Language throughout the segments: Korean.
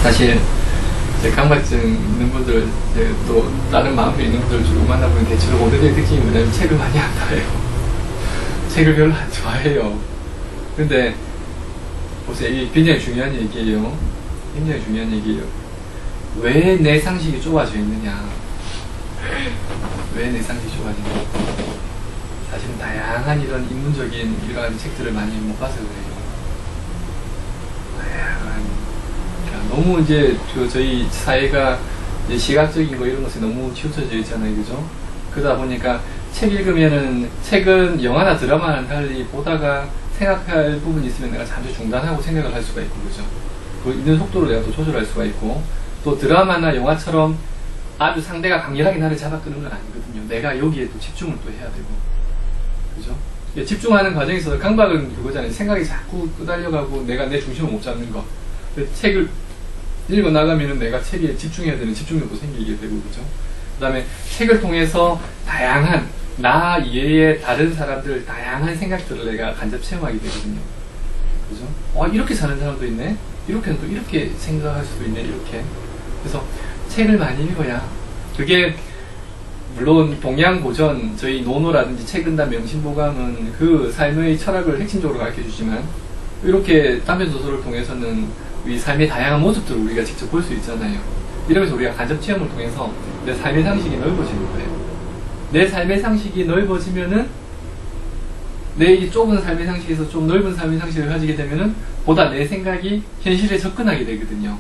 사실 이제 강박증 있는 분들, 이제 또 다른 마음이 있는 분들 주로 만나보면 대체로 모두의 특징이 뭐냐면 책을 많이 안 봐요. 책을 별로 안 좋아해요. 근데 보세요, 이게 굉장히 중요한 얘기예요. 굉장히 중요한 얘기예요. 왜 내 상식이 좁아져 있느냐? 왜 내 상식이 좁아지느냐? 사실은 다양한 이런 인문적인 이러한 책들을 많이 못 봐서 그래요. 너무 이제 저희 사회가 이제 시각적인 거 이런 것에 너무 치우쳐져 있잖아요, 그죠? 그러다 보니까 책 읽으면은, 책은 영화나 드라마랑 달리 보다가 생각할 부분이 있으면 내가 잠시 중단하고 생각을 할 수가 있고, 그죠? 그 읽는 속도를 내가 또 조절할 수가 있고, 또 드라마나 영화처럼 아주 상대가 강렬하게 나를 잡아끄는 건 아니거든요. 내가 여기에 또 집중을 또 해야 되고, 그죠? 집중하는 과정에서 강박은 그거잖아요. 생각이 자꾸 끄달려가고 내가 내 중심을 못 잡는 거. 책을 읽어 나가면은 내가 책에 집중해야 되는 집중력도 생기게 되고, 그죠? 그 다음에 책을 통해서 다양한 나 이외의 다른 사람들 다양한 생각들을 내가 간접 체험하게 되거든요. 그죠? 이렇게 사는 사람도 있네? 이렇게는 또 이렇게 생각할 수도 있네, 이렇게. 그래서 책을 많이 읽어야, 그게 물론 동양고전, 저희 노노라든지 책은담 명심보감은 그 삶의 철학을 핵심적으로 가르쳐 주지만, 이렇게 단편 소설을 통해서는 이 삶의 다양한 모습들을 우리가 직접 볼 수 있잖아요. 이러면서 우리가 간접 체험을 통해서 내 삶의 상식이 넓어지는 거예요. 내 삶의 상식이 넓어지면은, 내 이 좁은 삶의 상식에서 좀 넓은 삶의 상식을 가지게 되면은 보다 내 생각이 현실에 접근하게 되거든요.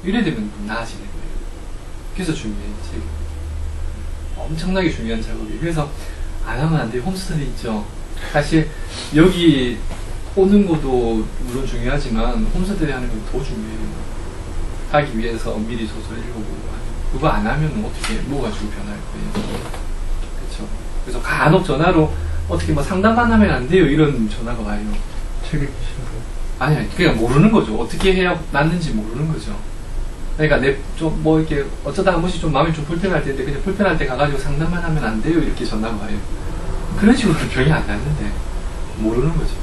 이래 되면 나아지는 거예요. 그래서 중요해요, 책이. 엄청나게 중요한 작업이에요. 그래서 안 하면 안 돼요. 홈스터디 있죠. 사실 여기 오는 것도 물론 중요하지만 홈스터디 하는 건 더 중요해요. 하기 위해서 미리 소설 읽어보고, 그거 안 하면 어떻게 뭐가 주고 변할 거예요. 그렇죠. 그래서 간혹 전화로 어떻게 뭐 상담만 하면 안 돼요, 이런 전화가 와요. 책 읽기 싫어요? 아니, 그냥 모르는 거죠. 어떻게 해야 낫는지 모르는 거죠. 그러니까 이렇게 어쩌다 한 번씩 좀 마음이 좀 불편할 텐데 그냥 불편할 때 가가지고 상담만 하면 안 돼요, 이렇게 전화가 와요. 그런 식으로 병이 안 낫는데 모르는 거죠.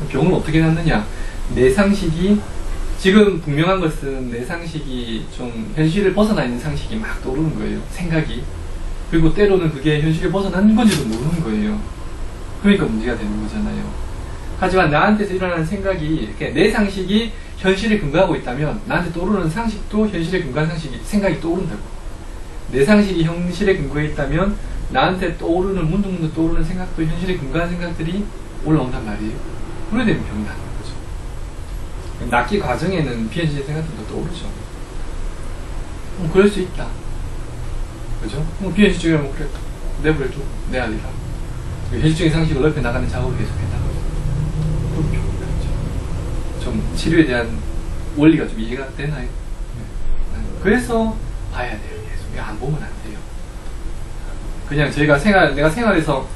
병을 어떻게 낫느냐? 내 상식이, 지금 분명한 것은 내 상식이 좀 현실을 벗어나 있는 상식이 막 떠오르는 거예요. 생각이. 그리고 때로는 그게 현실을 벗어나는 건지도 모르는 거예요. 그러니까 문제가 되는 거잖아요. 하지만 나한테서 일어나는 생각이, 이렇게 내 상식이 현실에 근거하고 있다면 나한테 떠오르는 상식도 현실에 근거한 생각이 떠오른다고. 내 상식이 현실에 근거해 있다면 나한테 떠오르는, 문득문득 떠오르는 생각도 현실에 근거한 생각들이 올라온단 말이에요. 그래 되면 병이 나는 거죠. 낫기 과정에는 비현실의 생각들도 떠오르죠. 그럴 수 있다. 그죠? 비현실적이라면 그래, 내버려둬. 내 아니라. 현실적인 상식을 넓혀 나가는 작업을 계속해다. 좀 치료에 대한 원리가 좀 이해가 되나요? 그래서 봐야 돼요. 계속. 안 보면 안 돼요. 그냥 저희가 내가 생활에서,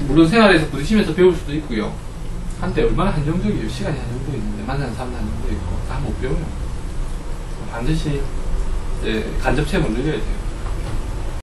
물론 생활에서 부딪히면서 배울 수도 있고요. 한때 얼마나 한정적이에요. 시간이 한정되어 있는데, 만나는 사람도 한정되어 있고, 다 못 배워요. 반드시 이제 간접 체험을 늘려야 돼요.